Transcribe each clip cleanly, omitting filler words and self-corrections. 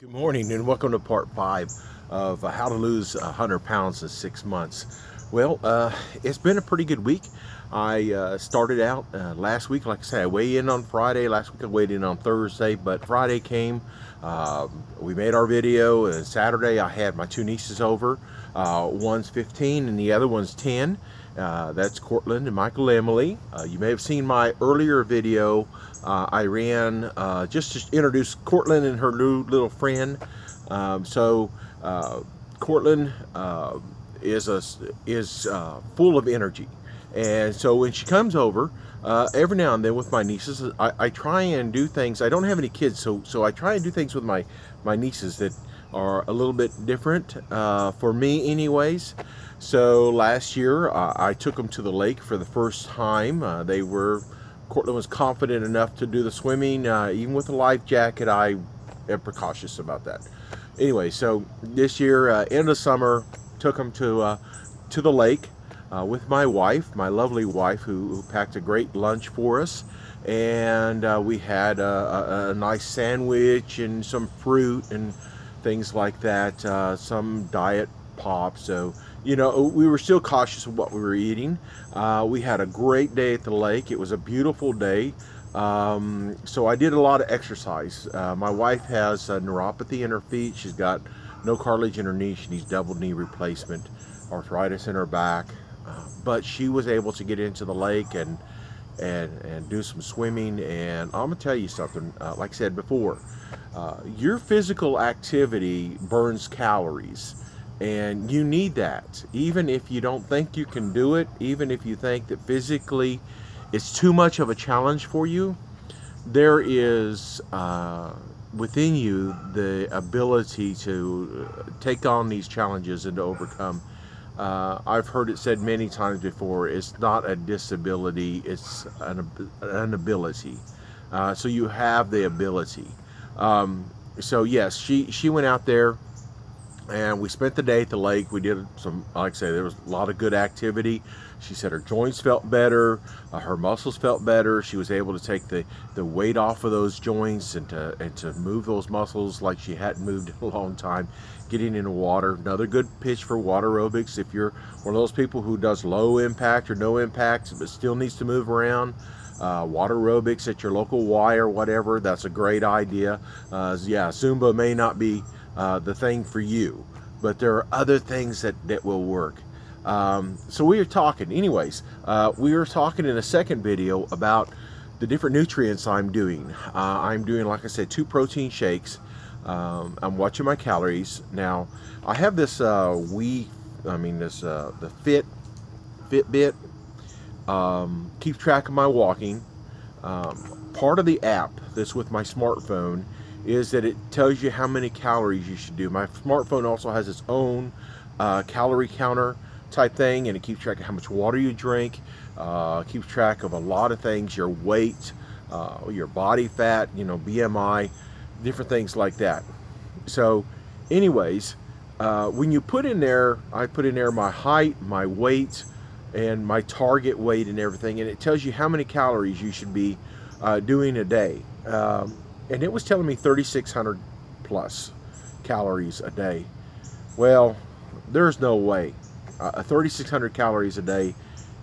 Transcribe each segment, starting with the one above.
Good morning and welcome to part 5 of how to lose 100 pounds in 6 months. Well, it's been a pretty good week. I started out last week, like I said, I weighed in on Friday. Last week I weighed in on Thursday, but Friday came. We made our video, and Saturday I had my two nieces over. One's 15 and the other one's 10. That's Cortland and Michael Emily. You may have seen my earlier video. I ran just to introduce Cortland and her new little friend. Cortland is full of energy, and so when she comes over, every now and then with my nieces, I try and do things. I don't have any kids, so I try and do things with my nieces that are a little bit different for me, anyways. So last year, I took them to the lake for the first time. Cortland was confident enough to do the swimming, even with a life jacket. I am precautious about that. Anyway, so this year, end of summer, took them to the lake with my wife, my lovely wife, who packed a great lunch for us, and we had a nice sandwich and some fruit and things like that, some diet pop. So, we were still cautious of what we were eating. We had a great day at the lake. It was a beautiful day. So I did a lot of exercise. My wife has neuropathy in her feet. She's got no cartilage in her knee. She needs double knee replacement, arthritis in her back. But she was able to get into the lake and do some swimming. And I'm gonna tell you something. Like I said before, your physical activity burns calories. And you need that, even if you don't think you can do it, even if you think that physically it's too much of a challenge for you. There is within you the ability to take on these challenges and to overcome. I've heard it said many times before, it's not a disability, it's an ability. So you have the ability. So yes, she went out there and we spent the day at the lake. We did some, like I say, there was a lot of good activity. She said her joints felt better, her muscles felt better. She was able to take the weight off of those joints and to move those muscles like she hadn't moved in a long time. Getting into water, another good pitch for water aerobics. If you're one of those people who does low impact or no impact but still needs to move around, water aerobics at your local Y or whatever, that's a great idea. Yeah, Zumba may not be the thing for you, but there are other things that will work. So we were talking, anyways, we were talking in a second video about the different nutrients I'm doing. I'm doing, like I said, 2 protein shakes. I'm watching my calories. Now, I have this the Fitbit, keeps track of my walking. Part of the app that's with my smartphone is that it tells you how many calories you should do. My smartphone also has its own calorie counter type thing, and it keeps track of how much water you drink, keeps track of a lot of things, your weight, your body fat, BMI, different things like that. So anyways, when you put in there, I put in there my height, my weight, and my target weight and everything, and it tells you how many calories you should be doing a day. And it was telling me 3,600 plus calories a day. Well, there's no way. 3,600 calories a day,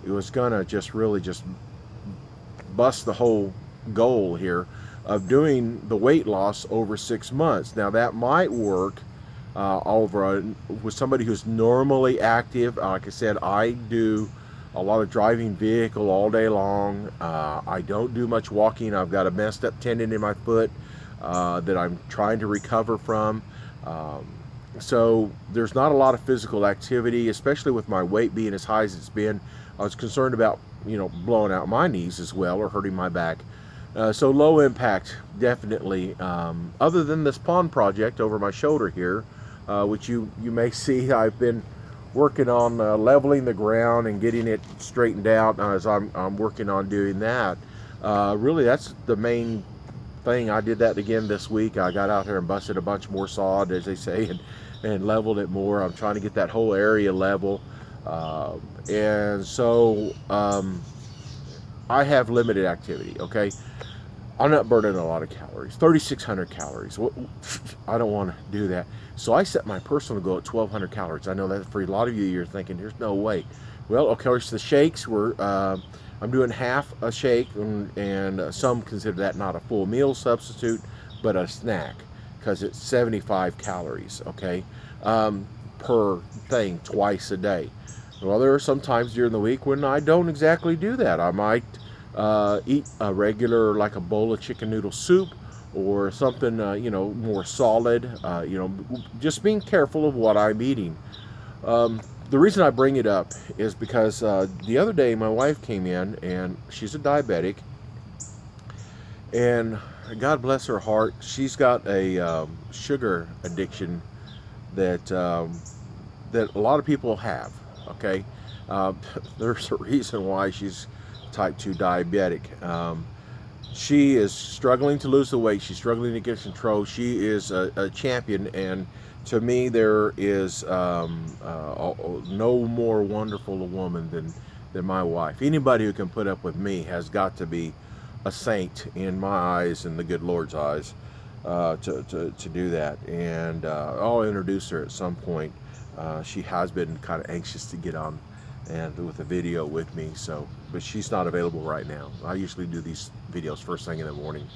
it was gonna just really just bust the whole goal here of doing the weight loss over 6 months. Now that might work with somebody who's normally active. Like I said, I do a lot of driving vehicle all day long. I don't do much walking. I've got a messed up tendon in my foot that I'm trying to recover from. So there's not a lot of physical activity, especially with my weight being as high as it's been. I was concerned about, blowing out my knees as well or hurting my back. So low impact, definitely. Other than this pond project over my shoulder here, which you may see, I've been working on leveling the ground and getting it straightened out as I'm working on doing that. Really, that's the main thing. I did that again this week. I got out here and busted a bunch more sod, as they say, and leveled it more. I'm trying to get that whole area level. And so I have limited activity, okay? I'm not burning a lot of calories. 3,600 calories. I don't want to do that. So I set my personal goal at 1,200 calories. I know that for a lot of you, you're thinking, there's no way. Well, of course, the shakes were, I'm doing half a shake, and some consider that not a full meal substitute, but a snack, because it's 75 calories, okay, per thing twice a day. Well, there are some times during the week when I don't exactly do that. I might eat a regular, like a bowl of chicken noodle soup, or something, more solid. Just being careful of what I'm eating. The reason I bring it up is because the other day my wife came in, and she's a diabetic, and God bless her heart, she's got a sugar addiction that a lot of people have. Okay, uh, there's a reason why she's type 2 diabetic. She is struggling to lose the weight. She's struggling to get control. She is a champion, and to me, there is no more wonderful a woman than my wife. Anybody who can put up with me has got to be a saint in my eyes and the good Lord's eyes, to do that. And I'll introduce her at some point. She has been kind of anxious to get on and with a video with me, so, but she's not available right now. I usually do these videos first thing in the morning.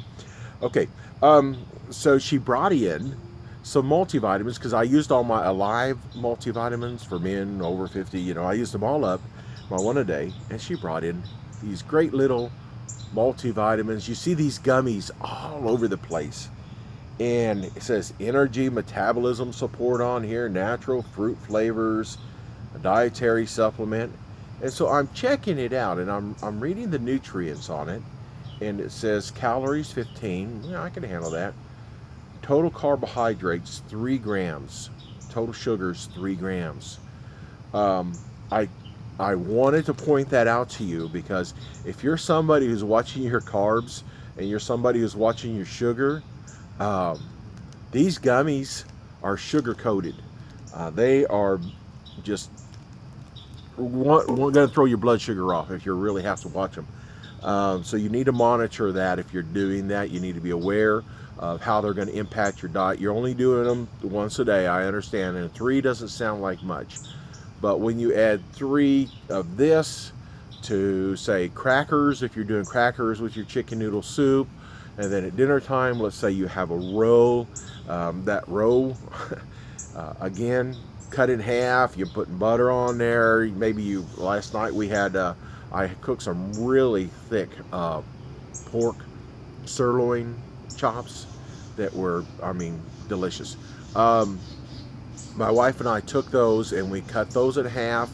Okay, so she brought in some multivitamins, because I used all my Alive multivitamins for men over 50. I used them all up, my one a day, and she brought in these great little multivitamins. You see these gummies all over the place, and it says energy metabolism support on here, natural fruit flavors, a dietary supplement. And so I'm checking it out, and I'm reading the nutrients on it, and it says calories 15. Yeah, I can handle that. Total carbohydrates 3 grams. Total sugars 3 grams. I I wanted to point that out to you, because if you're somebody who's watching your carbs and you're somebody who's watching your sugar, um, these gummies are sugar coated. They are just going to throw your blood sugar off if you really have to watch them. So you need to monitor that. If you're doing that, you need to be aware of how they're going to impact your diet. You're only doing them once a day, I understand, and 3 doesn't sound like much. But when you add 3 of this to, say, crackers, if you're doing crackers with your chicken noodle soup, and then at dinner time, let's say you have a roll, that roll, again, cut in half, you're putting butter on there. Maybe last night we had, I cooked some really thick pork sirloin chops that were, delicious. My wife and I took those and we cut those in half,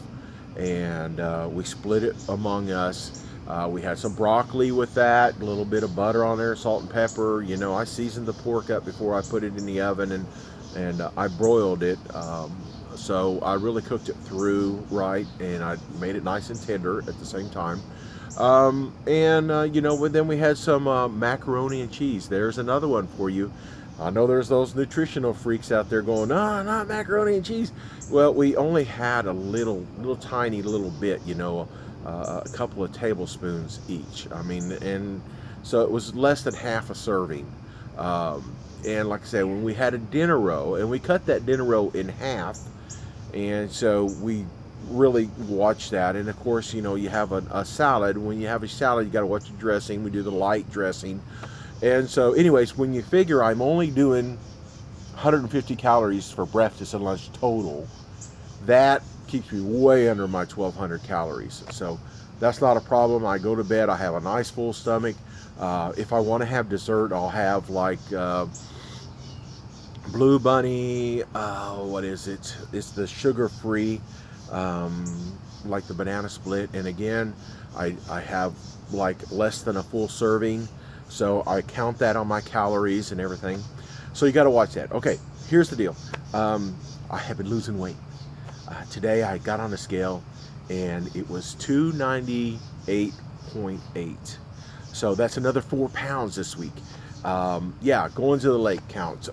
and we split it among us. We had some broccoli with that, a little bit of butter on there, salt and pepper. I seasoned the pork up before I put it in the oven, and I broiled it. So I really cooked it through right, and I made it nice and tender at the same time. Then we had some macaroni and cheese. There's another one for you. I know there's those nutritional freaks out there going, "No, not macaroni and cheese." Well, we only had a little tiny little bit, a couple of tablespoons each. And so it was less than half a serving. And like I said, when we had a dinner row, and we cut that dinner row in half, and so we really watch that. And of course, you have a salad. When you have a salad, you got to watch the dressing. We do the light dressing. And so anyways, when you figure I'm only doing 150 calories for breakfast and lunch total, that keeps me way under my 1,200 calories. So that's not a problem. I go to bed, I have a nice full stomach. If I want to have dessert, I'll have like Blue Bunny, what is it? It's the sugar-free, like the banana split. And again, I have like less than a full serving. So I count that on my calories and everything. So you got to watch that. Okay, here's the deal. I have been losing weight. Today I got on the scale and it was 298.8. So that's another 4 pounds this week. Going to the lake counts.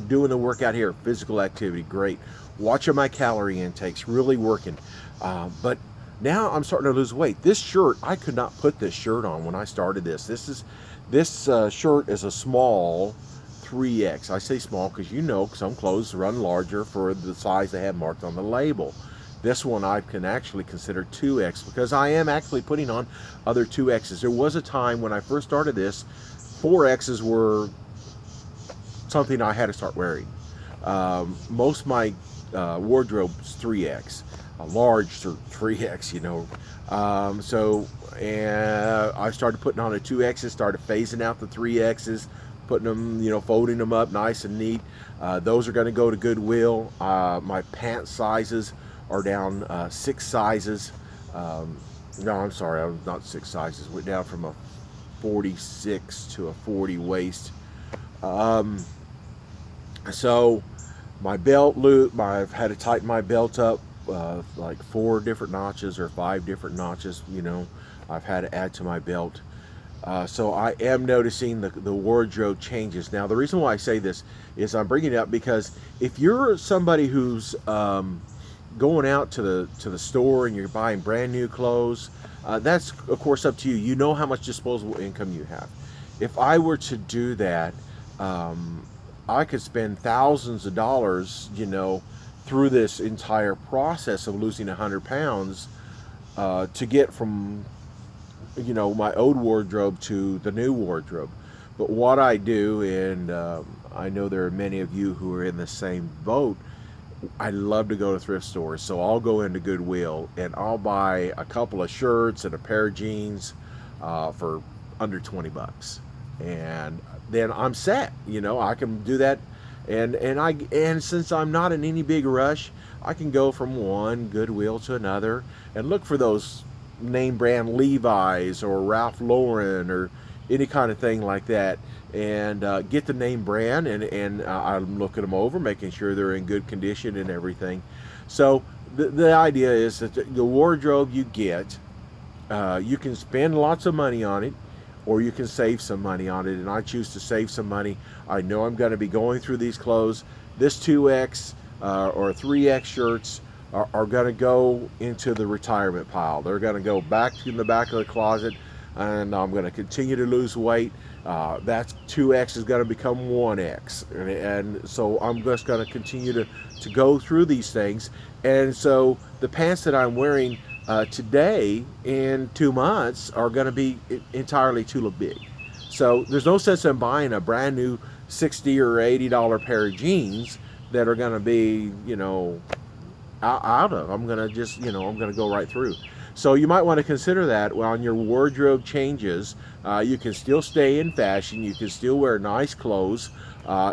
Doing the workout here, physical activity, great. Watching my calorie intakes, really working. But now I'm starting to lose weight. This shirt, I could not put this shirt on when I started this. This shirt is a small 3X. I say small because you know some clothes run larger for the size they have marked on the label. This one I can actually consider 2X because I am actually putting on other 2Xs. There was a time when I first started this, 4Xs were something I had to start wearing. Most of my wardrobe's 3X, a large 3X, you know. And I started putting on a 2Xs, started phasing out the 3Xs, putting them, you know, folding them up nice and neat. Those are going to go to Goodwill. My pant sizes are down 6 sizes. No, I'm sorry, I'm not 6 sizes. Went down from a 46 to a 40 waist. So my belt loop, I've had to tighten my belt up like 4 different notches or 5 different notches, you know, I've had to add to my belt. So I am noticing the wardrobe changes. Now, the reason why I say this is I'm bringing it up because if you're somebody who's going out to the store and you're buying brand new clothes, that's of course up to you. You know how much disposable income you have. If I were to do that, I could spend thousands of dollars, you know, through this entire process of losing 100 pounds to get from, you know, my old wardrobe to the new wardrobe. But what I do, and I know there are many of you who are in the same boat, I love to go to thrift stores. So I'll go into Goodwill and I'll buy a couple of shirts and a pair of jeans for under 20 bucks. And then I'm set, you know, I can do that. And since I'm not in any big rush, I can go from one Goodwill to another and look for those name brand Levi's or Ralph Lauren or any kind of thing like that, and get the name brand, and I'm looking them over, making sure they're in good condition and everything. So the idea is that the wardrobe you get, you can spend lots of money on it, or you can save some money on it, and I choose to save some money. I know I'm going to be going through these clothes. This 2X or 3X shirts are going to go into the retirement pile. They're going to go back in the back of the closet, and I'm going to continue to lose weight. That 2X is going to become 1X, and so I'm just going to continue to go through these things. And so the pants that I'm wearing today in 2 months are going to be entirely too big. So there's no sense in buying a brand new $60 or $80 pair of jeans that are going to be, you know, out of. I'm going to just, you know, I'm going to go right through. So you might want to consider that on your wardrobe changes. You can still stay in fashion. You can still wear nice clothes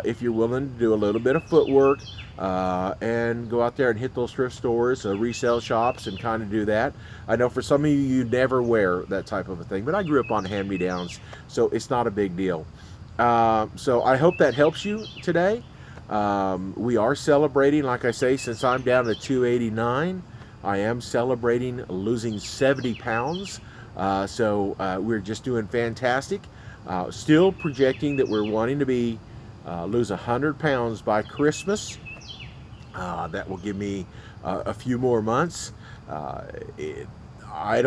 if you're willing to do a little bit of footwork and go out there and hit those thrift stores, resale shops, and kind of do that. I know for some of you never wear that type of a thing, but I grew up on hand-me-downs, so it's not a big deal. So I hope that helps you today. We are celebrating, like I say, since I'm down to 289. I am celebrating losing 70 pounds. So we're just doing fantastic. Still projecting that we're wanting to lose 100 pounds by Christmas. That will give me a few more months. I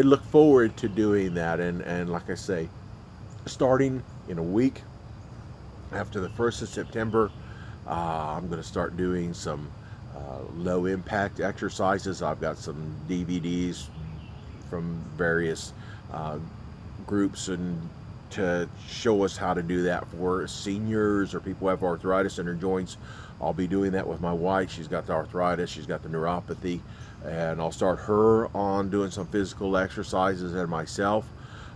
look forward to doing that. And like I say, starting in a week after the 1st of September, I'm going to start doing some low impact exercises. I've got some DVDs from various groups and to show us how to do that for seniors or people who have arthritis in their joints. I'll be doing that with my wife. She's got the arthritis, she's got the neuropathy, and I'll start her on doing some physical exercises and myself.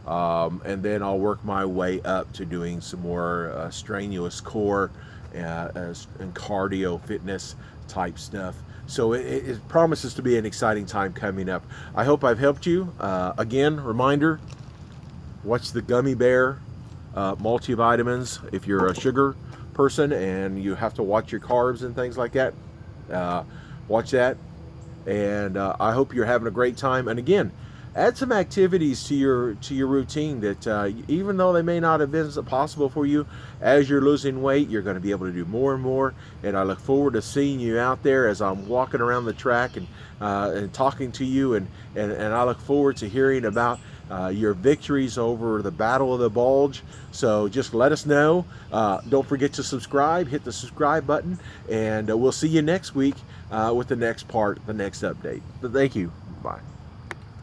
And then I'll work my way up to doing some more strenuous core and cardio fitness type stuff. So it promises to be an exciting time coming up. I hope I've helped you. Again, reminder, watch the gummy bear multivitamins if you're a sugar person and you have to watch your carbs and things like that. Watch that. And I hope you're having a great time. And again, add some activities to your routine that even though they may not have been possible for you, as you're losing weight, you're going to be able to do more and more. And I look forward to seeing you out there as I'm walking around the track and talking to you. And I look forward to hearing about your victories over the battle of the bulge. So just let us know. Don't forget to subscribe, hit the subscribe button, and we'll see you next week with the next part, the next update. Thank you. Bye.